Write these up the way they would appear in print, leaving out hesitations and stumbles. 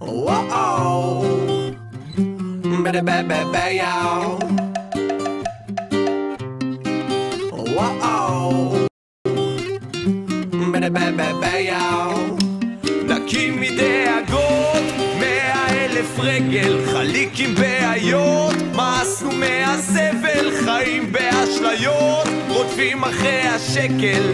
Whoa, baby, baby, baby, yo. Whoa, baby, baby, baby, yo. נקים מדאגות, 100,000 רגל, חליקים בעיות, מאסנו מהזבל, חיים באשליות, רודפים אחרי השקל,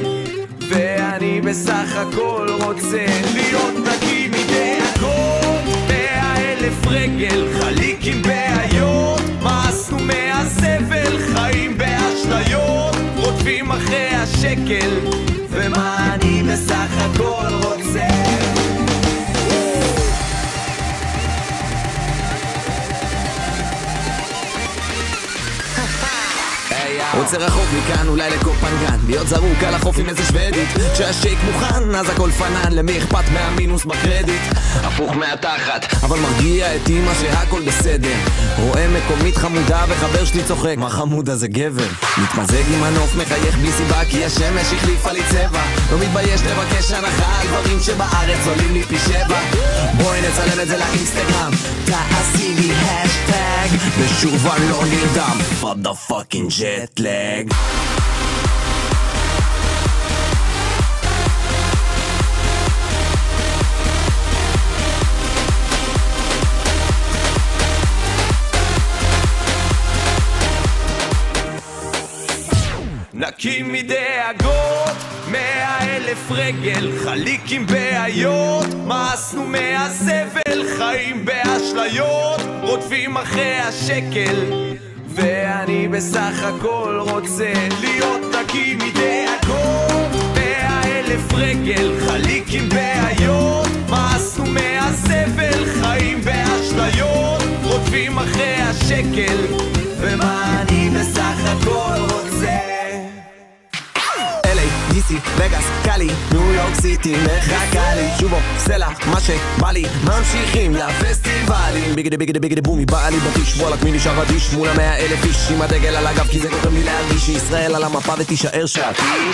ואני בסך הכל רוצה להיות נקי מדאגות, 100,000 רגל, חליקים בעיות, מאסנו מהזבל, חיים באשליות, רודפים אחרי השקל, ומה אני בסך הכל רוצה. רוצה רחוק מכאן, אולי לקופנגן, להיות זרוק על החוף עם איזה שוודית, כשהשייק מוכן, אז הכל פנן, למי אכפת מהמינוס בקרדיט, הפוך מהתחת, אבל מרגיע את אמא שהכל בסדר, רואה מקומית חמודה וחבר שלי צוחק, מה חמודה זה גבר, מתמזג עם הנוף, מחייך בלי סיבה, כי השמש החליפה לי צבע, לא מתבייש לבקש הנחה על דברים שבארץ עולים לי פי 7, בואי נצלם את זה לאינסטגרם, תעשי לי השטג, ושוב אני לא נרדם, for the fucking jet lag. נקים מדאגות, 100,000 רגל, חליקים בעיות, מאסנו מהזבל, חיים באשליות, רודפים אחרי השקל, ואני בסך הכל רוצה להיות נקי מדאגות, 100,000 רגל, חליקים בעיות, מאסנו מהזבל, חיים באשליות, רודפים אחרי השקל, ומה אני בסך הכל רוצה. DC, וגאס, קלי, ניו יורק סיטי, מחכה לי שובו, סלע, מה שבא לי, ממשיכים לפסטיבלים ביגדי ביגדי ביגדי בומי, בא לי בטיש, וואלק מי נשאר אדיש מול 100,000 איש עם הדגל על הגב, כי זה גורם לי להרגיש שישראל על המפה ותישאר שם.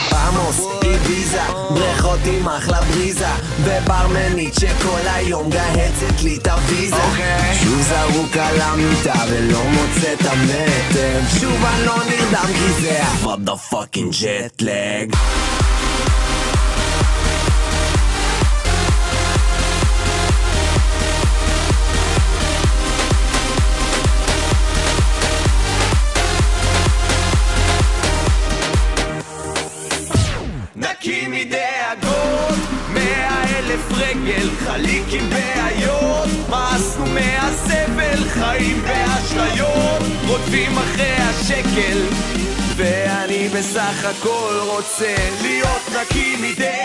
פאמוס, איביזה, בריכות עם אחלה בריזה, וברמנית שכל היום גהצת לי את הוויזה, שוב זרוק על המיטה ולא מוצא את המטר, שוב אני לא נרדם כי זה what the fucking jet lag. נקי מדאגות, 100,000 רגל, חליקים בעיות, מאסנו מהזבל, חיים באשליות, רודפים אחרי השקל, ואני בסך הכל רוצה להיות נקי מדאגות.